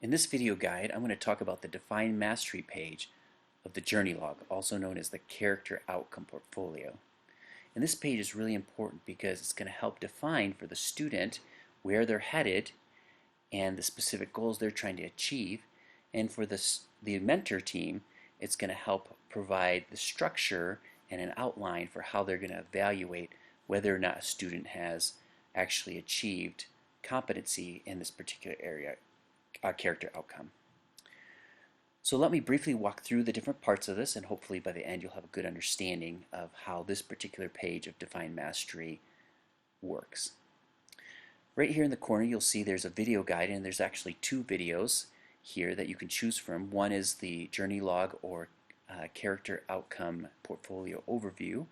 In this video guide, I'm going to talk about the Define Mastery page of the Journey Log, also known as the Character Outcome Portfolio. And this page is really important because it's going to help define for the student where they're headed and the specific goals they're trying to achieve. And for the mentor team, it's going to help provide the structure and an outline for how they're going to evaluate whether or not a student has actually achieved competency in this particular area, character outcome. So let me briefly walk through the different parts of this, and hopefully by the end you'll have a good understanding of how this particular page of Define Mastery works. Right here in the corner you'll see there's a video guide, and there's actually two videos here that you can choose from. One is the Journey Log or Character Outcome Portfolio Overview,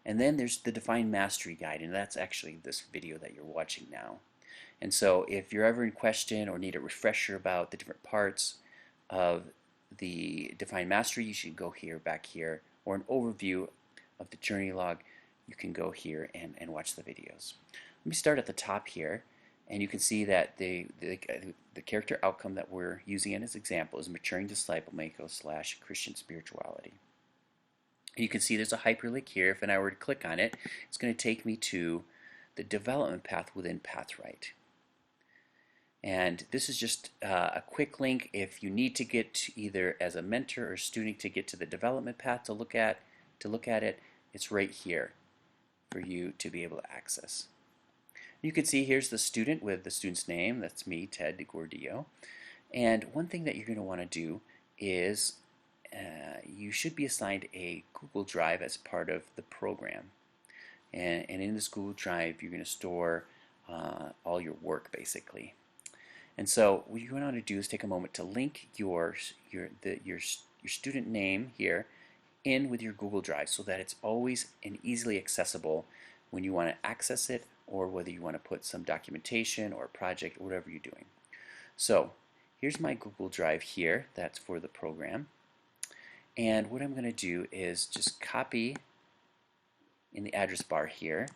and then there's the Define Mastery Guide, and that's actually this video that you're watching now. And so if you're ever in question or need a refresher about the different parts of the Define Mastery, you should go here, back here, or an overview of the Journey Log, you can go here and watch the videos. Let me start at the top here, and you can see that the character outcome that we're using as an example is Maturing Disciple Maker / Christian Spirituality. You can see there's a hyperlink here. If I were to click on it, it's going to take me to the development path within PathRight. And this is just a quick link if you need to get to either as a mentor or student to get to the development path to look at it. It's right here for you to be able to access. You can see here's the student with the student's name. That's me, Ted DeGordillo. And one thing that you're going to want to do is you should be assigned a Google Drive as part of the program. And in this Google Drive you're going to store all your work basically. And so what you want to do is take a moment to link your student name here in with your Google Drive so that it's always and easily accessible when you want to access it, or whether you want to put some documentation or a project or whatever you're doing. So here's my Google Drive here, that's for the program. And what I'm going to do is just copy in the address bar here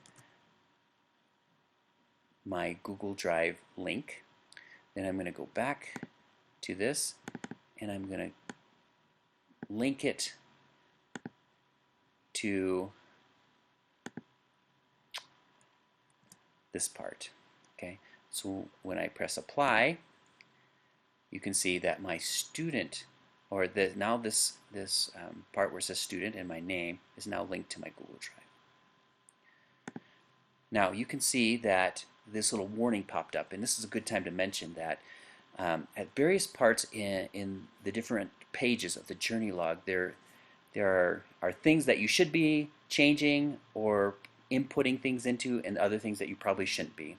my Google Drive link. Then I'm going to go back to this and I'm going to link it to this part. Okay, so when I press apply, you can see that my student, or now this part where it says student and my name is now linked to my Google Drive. Now you can see that this little warning popped up, and this is a good time to mention that at various parts in the different pages of the Journey Log, there are things that you should be changing or inputting things into, and other things that you probably shouldn't be.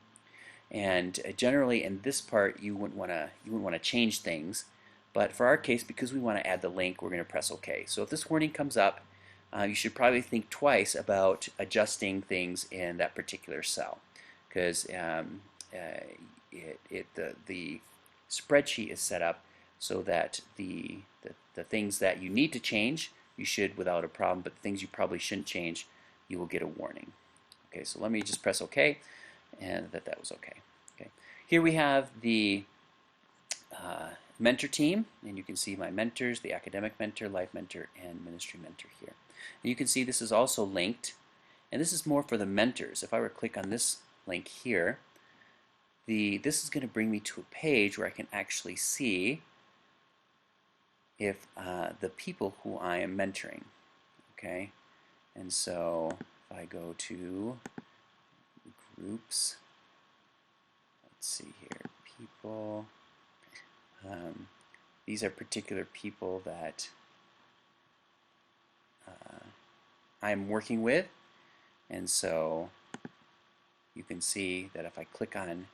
And generally in this part you wouldn't want to change things, but for our case, because we want to add the link, we're going to press OK. So if this warning comes up, you should probably think twice about adjusting things in that particular cell, because the spreadsheet is set up so that the things that you need to change, you should without a problem, but the things you probably shouldn't change, you will get a warning. Okay, so let me just press OK, and that was OK. Okay, here we have the mentor team, and you can see my mentors, the academic mentor, life mentor, and ministry mentor here. And you can see this is also linked, and this is more for the mentors. If I were to click on this link here, this is going to bring me to a page where I can actually see if the people who I am mentoring. Okay, and so if I go to groups, let's see here, people. These are particular people that I'm working with, and so you can see that if I click on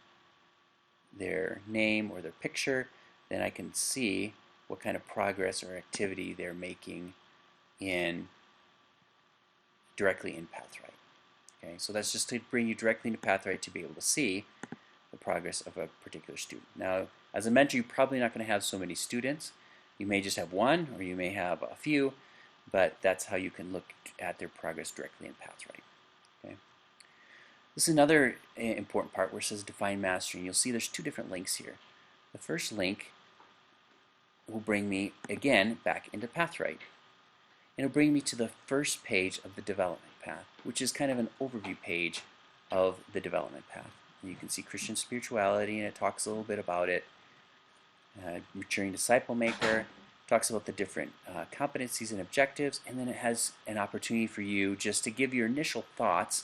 their name or their picture, then I can see what kind of progress or activity they're making directly in PathRight. Okay, so that's just to bring you directly into PathRight to be able to see the progress of a particular student. Now, as a mentor, you're probably not going to have so many students. You may just have one, or you may have a few, but that's how you can look at their progress directly in PathRight. Okay. This is another important part where it says Define Mastery, and you'll see there's two different links here. The first link will bring me again back into Pathright. And it'll bring me to the first page of the development path, which is kind of an overview page of the development path. And you can see Christian spirituality, and it talks a little bit about it. Maturing disciple maker talks about the different competencies and objectives, and then it has an opportunity for you just to give your initial thoughts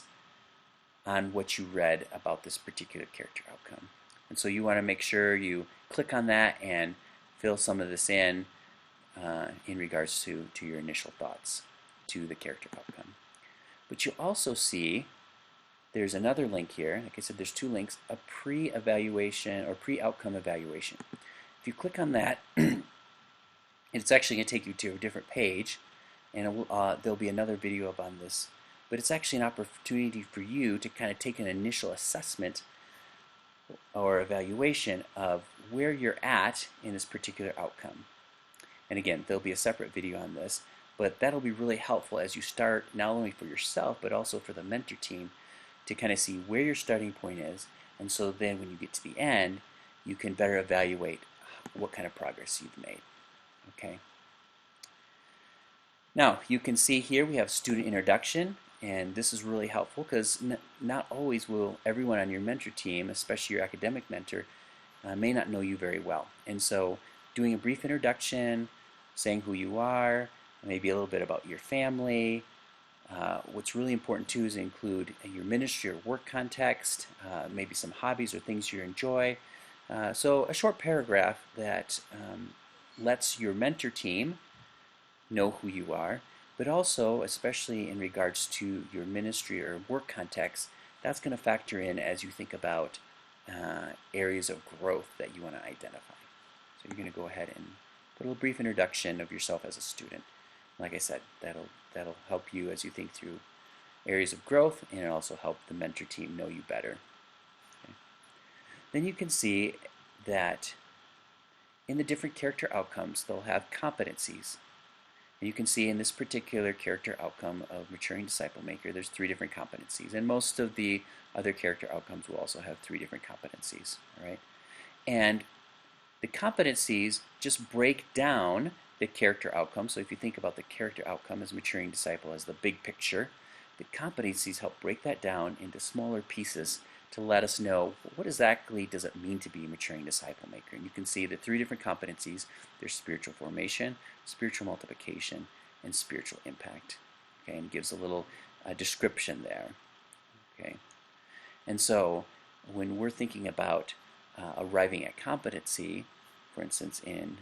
on what you read about this particular character outcome. And so you want to make sure you click on that and fill some of this in regards to your initial thoughts to the character outcome. But you also see there's another link here. Like I said, there's two links, a pre-evaluation or pre-outcome evaluation. If you click on that, it's actually going to take you to a different page, and there'll be another video on this. But it's actually an opportunity for you to kind of take an initial assessment or evaluation of where you're at in this particular outcome. And again, there'll be a separate video on this, but that'll be really helpful as you start, not only for yourself, but also for the mentor team, to kind of see where your starting point is. And so then when you get to the end, you can better evaluate what kind of progress you've made. Okay. Now, you can see here we have student introduction, and this is really helpful because not always will everyone on your mentor team, especially your academic mentor, may not know you very well. And so doing a brief introduction, saying who you are, maybe a little bit about your family. What's really important too is include your ministry or work context, maybe some hobbies or things you enjoy. So a short paragraph that lets your mentor team know who you are, but also, especially in regards to your ministry or work context, that's going to factor in as you think about areas of growth that you want to identify. So you're going to go ahead and put a little brief introduction of yourself as a student. Like I said, that'll help you as you think through areas of growth, and it'll also help the mentor team know you better. Okay. Then you can see that in the different character outcomes, they'll have competencies. And you can see in this particular character outcome of maturing disciple maker, there's 3 different competencies. And most of the other character outcomes will also have 3 different competencies. All right? And the competencies just break down the character outcome. So if you think about the character outcome as maturing disciple as the big picture, the competencies help break that down into smaller pieces to let us know what exactly does it mean to be a maturing disciple maker. And you can see the 3 different competencies. There's spiritual formation, spiritual multiplication, and spiritual impact. Okay, and gives a little description there. Okay, and so when we're thinking about arriving at competency, for instance, in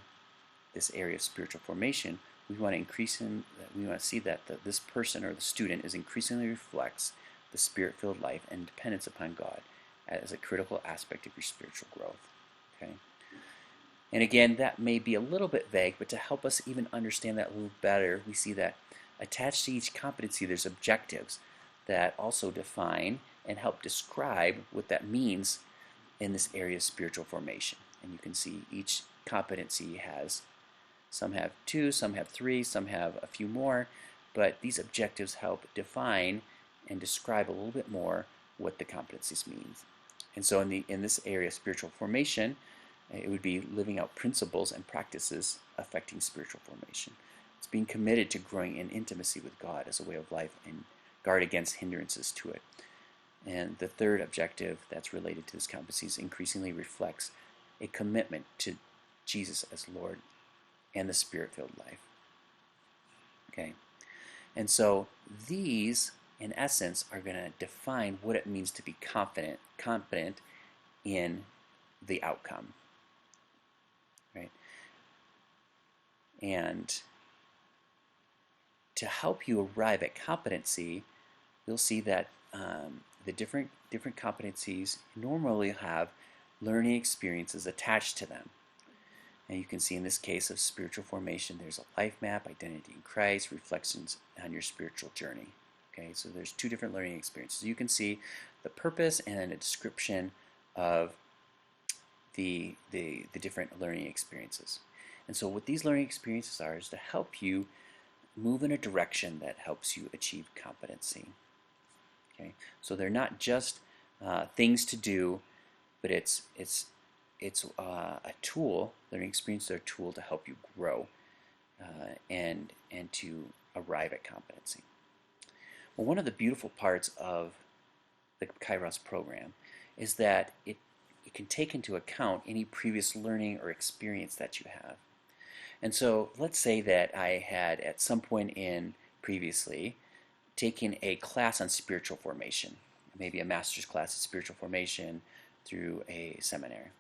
this area of spiritual formation, we want to see that this person or the student is increasingly reflects the spirit-filled life and dependence upon God as a critical aspect of your spiritual growth. Okay, and again, that may be a little bit vague, but to help us even understand that a little better, we see that attached to each competency, there's objectives that also define and help describe what that means in this area of spiritual formation. And you can see each competency has, some have 2, some have 3, some have a few more, but these objectives help define and describe a little bit more what the competencies means. And so in this area of spiritual formation, it would be living out principles and practices affecting spiritual formation. It's being committed to growing in intimacy with God as a way of life and guard against hindrances to it. And the third objective that's related to this competencies increasingly reflects a commitment to Jesus as Lord and the Spirit-filled life. Okay, and so these, in essence, are going to define what it means to be confident in the outcome. Right, and to help you arrive at competency, you'll see that the different competencies normally have learning experiences attached to them. And you can see in this case of spiritual formation, there's a life map, identity in Christ, reflections on your spiritual journey. Okay, so there's 2 different learning experiences. You can see the purpose and then a description of the different learning experiences. And so what these learning experiences are is to help you move in a direction that helps you achieve competency. Okay, so they're not just things to do, but it's it's a tool. Learning experiences are a tool to help you grow and to arrive at competency. Well, one of the beautiful parts of the Kairos program is that it can take into account any previous learning or experience that you have. And so let's say that I had at some point in previously taken a class on spiritual formation, maybe a master's class in spiritual formation through a seminary.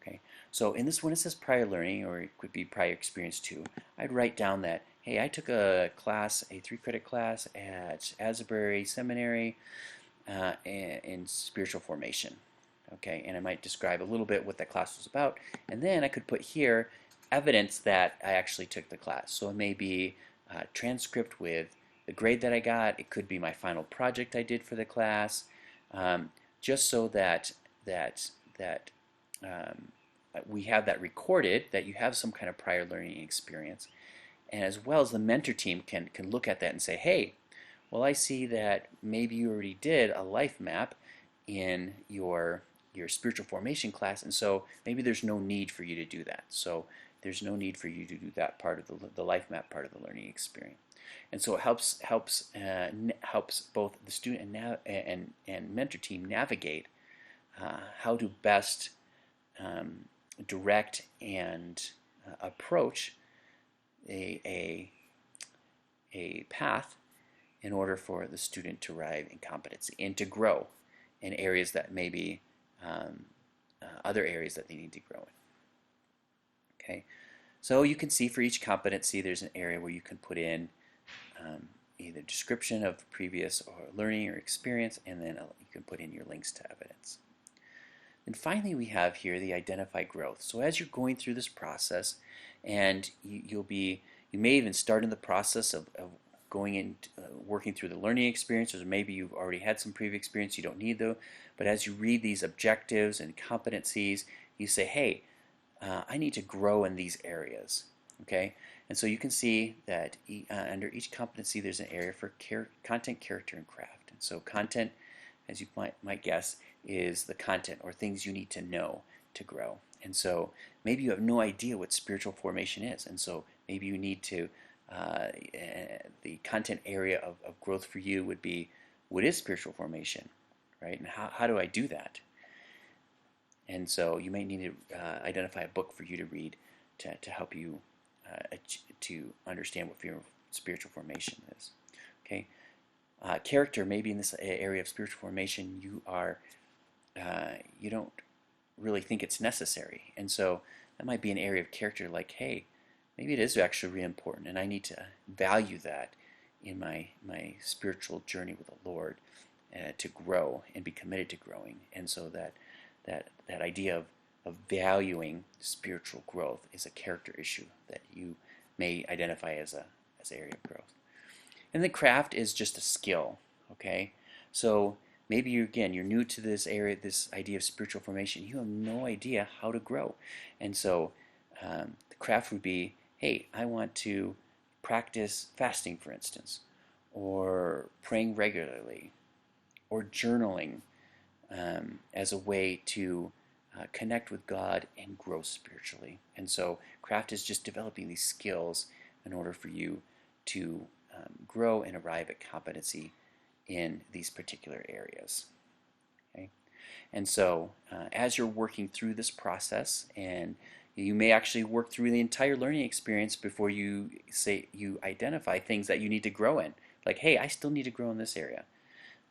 Okay, so in this one it says prior learning, or it could be prior experience too. I'd write down that, hey, I took a class, a 3-credit class at Asbury Seminary in spiritual formation. Okay, and I might describe a little bit what that class was about, and then I could put here evidence that I actually took the class. So it may be a transcript with the grade that I got. It could be my final project I did for the class, just so that we have that recorded, that you have some kind of prior learning experience, and as well as the mentor team can look at that and say, hey, well, I see that maybe you already did a life map in your spiritual formation class, and so maybe there's no need for you to do that. So there's no need for you to do that part of the life map part of the learning experience. And so it helps both the student and mentor team navigate how to best direct and approach a path in order for the student to arrive in competency and to grow in areas that maybe other areas that they need to grow in. Okay, so you can see for each competency there's an area where you can put in either description of previous or learning or experience, and then you can put in your links to evidence. And finally we have here the identify growth. So as you're going through this process, and you may even start in the process of going in, working through the learning experiences, or maybe you've already had some previous experience, you don't need those, but as you read these objectives and competencies, you say, hey, I need to grow in these areas. Okay, and so you can see that under each competency there's an area for content, character, and craft. And so content, as you might guess, is the content or things you need to know to grow. And so maybe you have no idea what spiritual formation is, and so maybe you need to the content area of growth for you would be, what is spiritual formation, right? And how do I do that? And so you may need to identify a book for you to read to help you to understand what spiritual formation is. Okay, character, maybe in this area of spiritual formation you don't really think it's necessary, and so that might be an area of character like, hey, maybe it is actually really important, and I need to value that in my spiritual journey with the Lord to grow and be committed to growing. And so that idea of valuing spiritual growth is a character issue that you may identify as an area of growth. And the craft is just a skill. Okay, so maybe you're new to this area, this idea of spiritual formation. You have no idea how to grow, and so the craft would be, hey, I want to practice fasting, for instance, or praying regularly, or journaling as a way to connect with God and grow spiritually. And so craft is just developing these skills in order for you to grow and arrive at competency in these particular areas. Okay? And so as you're working through this process, and you may actually work through the entire learning experience before you identify things that you need to grow in. Like, hey, I still need to grow in this area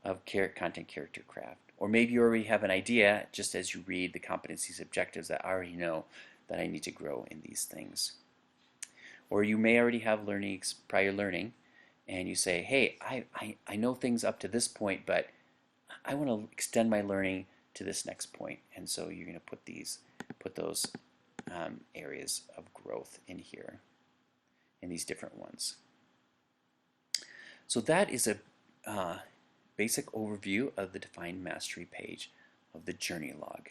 of content, character, craft. Or maybe you already have an idea just as you read the competencies objectives that I already know that I need to grow in these things. Or you may already have prior learning, and you say, hey, I know things up to this point, but I want to extend my learning to this next point. And so you're going to put those areas of growth in here, in these different ones. So that is a basic overview of the Defined Mastery page of the Journey Log.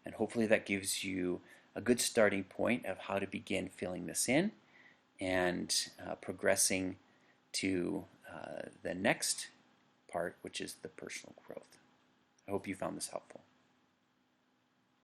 And hopefully that gives you a good starting point of how to begin filling this in and progressing to the next part, which is the personal growth. I hope you found this helpful.